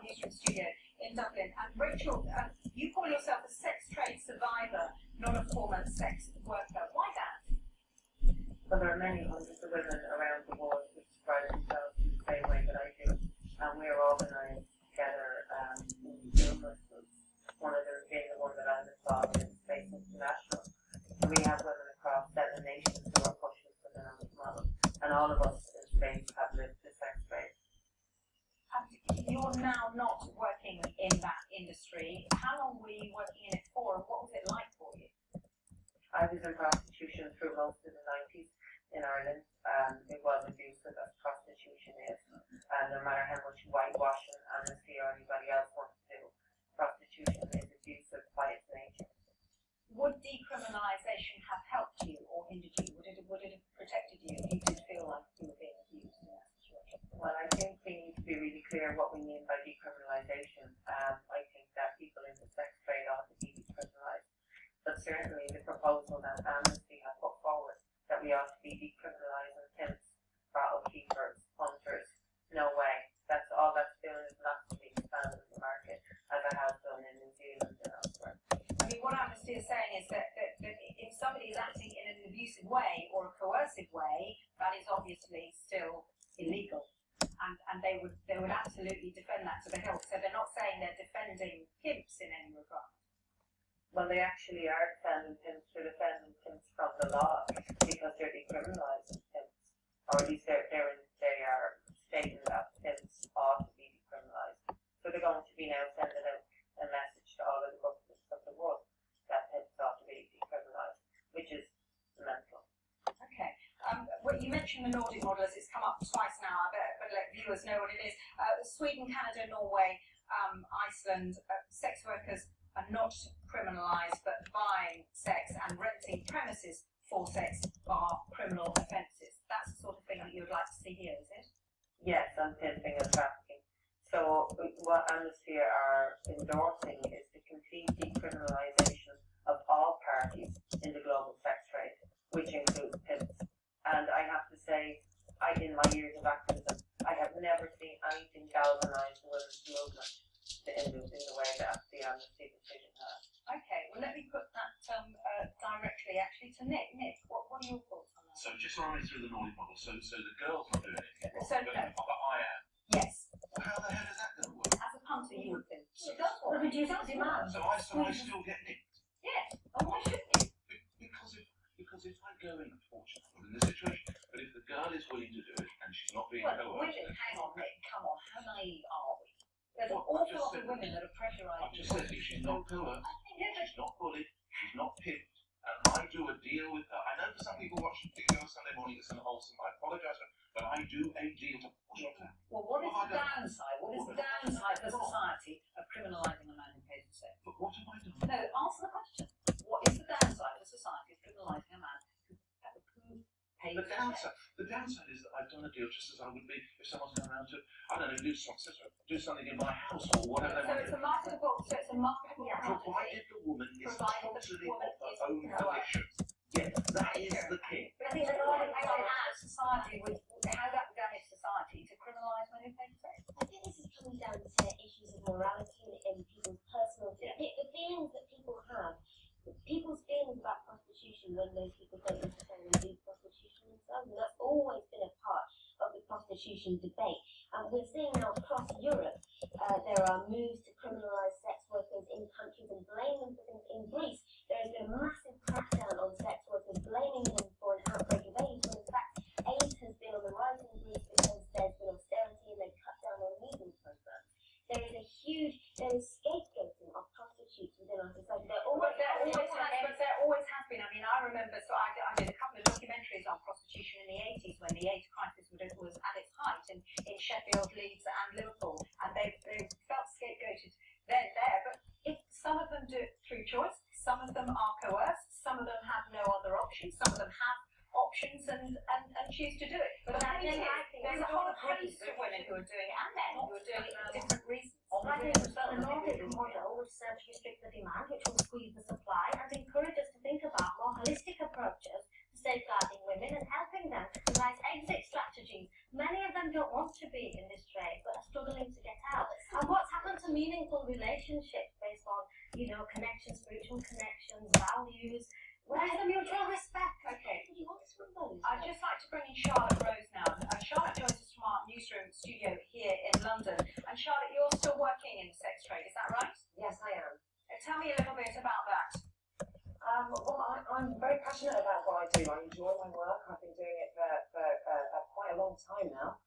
Newsroom studio in Dublin. And Rachel, you call yourself a sex trade survivor, not a former sex worker. Why that? Well, there are many hundreds of women around the world who describe themselves in the same way that I do, and we're organised together in numerous groups. One of them being the one that I'm involved in, Space International. And we have women across 7 nations who are pushing for the Dynamic model, and all of us in space have lived the sex trade. You're now not working in that industry. How long were you working in it for, and what was it like for you? I was in prostitution through most of the 90s in Ireland. It was abusive, as prostitution is. And no matter how much whitewashing Amnesty or anybody else wants to do, prostitution is abusive by its nature. Would decriminalisation have helped you or hindered you? Would it have protected you if you did feel like you were being abused in that situation? Well, I think we need to be really clear what we mean by decriminalisation. I think that people in the sex trade ought to be decriminalised. But certainly the proposal that Amnesty have put forward, that we ought to be decriminalising pimps, bottle keepers, hunters, no way. That's all that's doing is massively expanding the market, as it has done in New Zealand and elsewhere. I mean, what Amnesty is saying is that if somebody is acting in an abusive way or a coercive way, that is obviously still illegal. And they would absolutely defend that to the hilt. So they're not saying they're defending pimps in any regard. Well, they actually are defending pimps. They're defending pimps from the law because they're decriminalising pimps, or at least they are stating that pimps ought to be decriminalised. So they're going to be now sending out a message to all of the governments of the world that pimps ought to be decriminalised, which is mental. Okay. Well, you mentioned the Nordic model as it's come up twice now. But let viewers know what it is. Sweden, Canada, Norway, Iceland, sex workers are not criminalised, but buying sex and renting premises for sex are criminal offences. That's the sort of thing that you would like to see here, is it? Yes, and pimping and trafficking. So what Amnesty are endorsing is the complete decriminalisation of all parties in the global sex trade, which includes pimps. And I have to say, in my years of activism, I have never seen anything galvanise the women's movement in the way that the Amnesty decision has. Okay, well let me put that directly actually to Nick. Nick, what are your thoughts on that? So just running through the Nordic model, so the girl's not doing it, So no. but I am. Yes. Well, how the hell is that going to work? As a punter, you would think. She does want to reduce our demand. So I still get nicked. Yes. And why shouldn't you? Because if I go in, unfortunately, in this situation, but if the girl is willing to do it and she's not being coerced, women, hang on, Nick, come on, how naive are we? There's an awful lot of women that are pressurised. I've just said if she's not coerced, she's not bullied, she's not pimped, and I do a deal with her. I know for some people watching video on Sunday morning it's unwholesome, I apologise, but I do a deal to push her. Well, what is the downside? What is the downside for society of criminalising a man who pays for sex? But what have I done? No, answer the question. What is the downside for society of criminalising a man who pays for sex? The downside is that I've done a deal just as I would be if someone's come around to, I don't know, do something in my house or whatever they want to do. So it's a marketable Provided the woman is totally of her own volition. Yes, that is the key. But I think that society would, how that would damage society to criminalise men who pay for sex. I think this is coming down to issues of morality and people's personal the feelings that people have. People's feelings about prostitution when those people don't necessarily do prostitution themselves, and that's always been a part of the prostitution debate. And we're seeing now across Europe, there are moves to criminalise sex workers in countries and blame them for things. In Greece, there has been a massive crackdown on sex workers, blaming them for an outbreak of AIDS, when in fact AIDS has been on the rise in Greece because there's been austerity and they've cut down on measles programs. There is scapegoating of prostitutes within our society. There always has been. I mean, I remember, so I did a couple of documentaries on prostitution in the 80s when the AIDS crisis was at its height in Sheffield, Leeds and Liverpool, and they felt scapegoated there. But if some of them do it through choice, some of them are coerced, some of them have no other options, some of them have options and choose to do it. But I think there's a whole host of women who are doing it, and men who are doing it for different reasons. I think the Nordic model would serve to restrict the demand, which will squeeze the supply, and encourage us to think about more holistic approaches to safeguarding women and helping them to devise exit strategies. Many of them don't want to be in this trade, but are struggling to get out. And what's happened a meaningful relationship based on, connections, spiritual connections, values. Where's the mutual respect? Okay. What do you want from those? I'd just like to bring in Charlotte Rose now. Charlotte joins us from our newsroom studio here in London. And Charlotte, you're still working in the sex trade, is that right? Yes, I am. Tell me a little bit about that. Well, I'm very passionate about what I do. I enjoy my work. I've been doing it for quite a long time now.